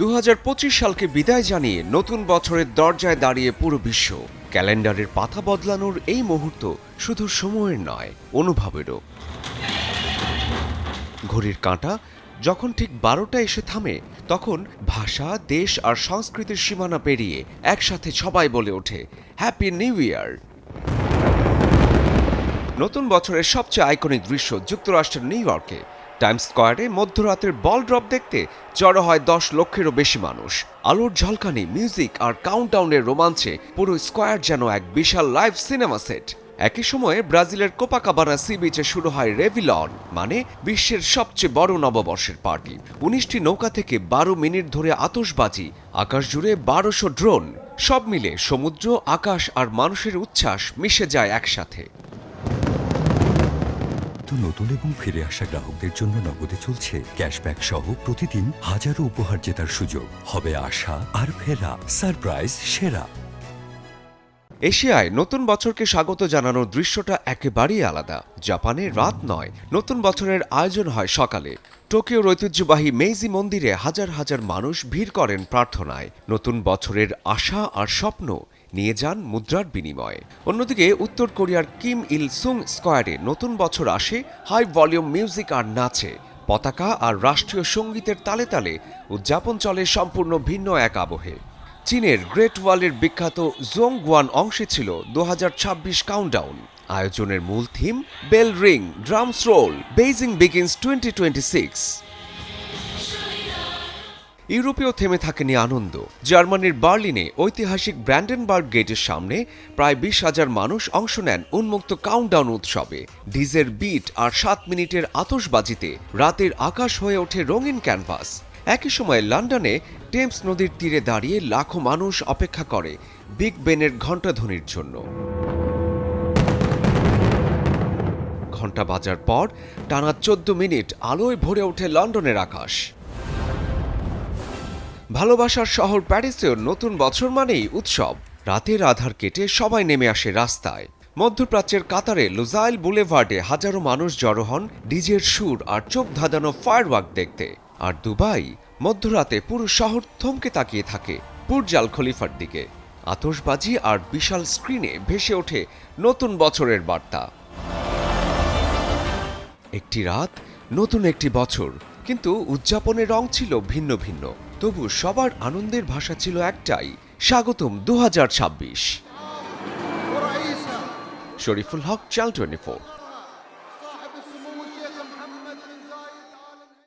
2025 সালকে বিদায় জানিয়ে নতুন বছরের দরজায় দাঁড়িয়ে পুরো বিশ্ব। ক্যালেন্ডারের পাতা বদলানোর এই মুহূর্ত শুধু সময়ের নয়, অনুভবেরও। ঘড়ির কাঁটা যখন ঠিক 12টা এসে থামে, তখন ভাষা, দেশ আর সংস্কৃতির সীমানা পেরিয়ে একসাথে সবাই বলে ওঠে হ্যাপি নিউ ইয়ার। নতুন বছরের সবচেয়ে আইকনিক দৃশ্য যুক্তরাষ্ট্রের নিউ ইয়র্কে। টাইমস স্কয়ারে মধ্যরাতের বল ড্রপ দেখতে জড়ো হয় 10 লক্ষেরও বেশি মানুষ। আলোর ঝলকানি, মিউজিক আর কাউন্টডাউনের রোমাঞ্চে পুরো স্কয়ার যেন এক বিশাল লাইভ সিনেমা সেট। একই সময়ে ব্রাজিলের কোপাকাবানা সি বিচে শুরু হয় রেভিলন, মানে বিশ্বের সবচেয়ে বড় নববর্ষের পার্টি। 19টি নৌকা থেকে 12 মিনিট ধরে আতশবাজি, আকাশ জুড়ে 1200 ড্রোন, সব মিলে সমুদ্র, আকাশ আর মানুষের উচ্ছ্বাস মিশে যায় একসাথে। নতুন এবং ফিরে আসা গ্রাহকদের জন্য নগদে চলছে ক্যাশব্যাক সহ প্রতিদিন হাজারো উপহার জেতার সুযোগ। হবে আশা আর ফেরা, সারপ্রাইজ সেরা। এশিয়ায় নতুন বছরকে স্বাগত জানানোর দৃশ্যটা একেবারেই আলাদা। জাপানে রাত নয়, নতুন বছরের আয়োজন হয় সকালে। টোকিওর ঐতিহ্যবাহী মেইজি মন্দিরে হাজার হাজার মানুষ ভিড় করেন প্রার্থনায়। নতুন বছরের আশা আর স্বপ্ন নিয়ে যান মুদ্রার বিনিময়ে। অন্যদিকে উত্তর কোরিয়ার কিম ইল সুং স্কয়ারে নতুন বছর আসে হাই ভলিউম মিউজিক আর নাচে। পতাকা আর রাষ্ট্রীয় সঙ্গীতের তালে তালে উদযাপন চলে সম্পূর্ণ ভিন্ন এক আবহে। চীনের গ্রেট ওয়ালের বিখ্যাত জোংগুয়ান অংশে ছিল 2026 কাউন্টডাউন। আয়োজনের মূল theme bell ring, drums roll, Beijing begins 2026। ইউরোপেও থেমে থাকেনি আনন্দ। জার্মানির বার্লিনে ঐতিহাসিক ব্র্যান্ডেনবার্গ গেটের সামনে প্রায় 20,000 মানুষ অংশ নেন উন্মুক্ত কাউন্টডাউন উৎসবে। ডিজের বিট আর 7 মিনিটের আতশবাজিতে রাতের আকাশ হয়ে ওঠে রঙিন ক্যানভাস। একই সময় লন্ডনে টেমস নদীর তীরে দাঁড়িয়ে লাখো মানুষ অপেক্ষা করে বিগ বেনের ঘণ্টাধ্বনির জন্য। ঘণ্টা বাজার পর টানা 14 মিনিট আলোয় ভরে ওঠে লন্ডনের আকাশ। ভালোবাসার শহর প্যারিসেও নতুন বছর মানেই উৎসব। রাতের আধার কেটে সবাই নেমে আসে রাস্তায়। মধ্যপ্রাচ্যের কাতারে লুজাইল বুলেভার্ডে হাজারো মানুষ জড়ো হন ডিজের সুর আর চোখ ধাঁধানো ফায়ারওয়ার্ক দেখতে। আর দুবাই, মধ্যরাতে পুরো শহর থমকে তাকিয়ে থাকে বুর্জ আল খলিফার দিকে। আতশবাজি আর বিশাল স্ক্রিনে ভেসে ওঠে নতুন বছরের বার্তা। একটি রাত, নতুন একটি বছর, কিন্তু উদযাপনের রং ছিল ভিন্ন ভিন্ন। তবু সবার আনন্দের ভাষা ছিল একটাই, স্বাগতম 2026। শরীফুল হক, চ্যানেল 24।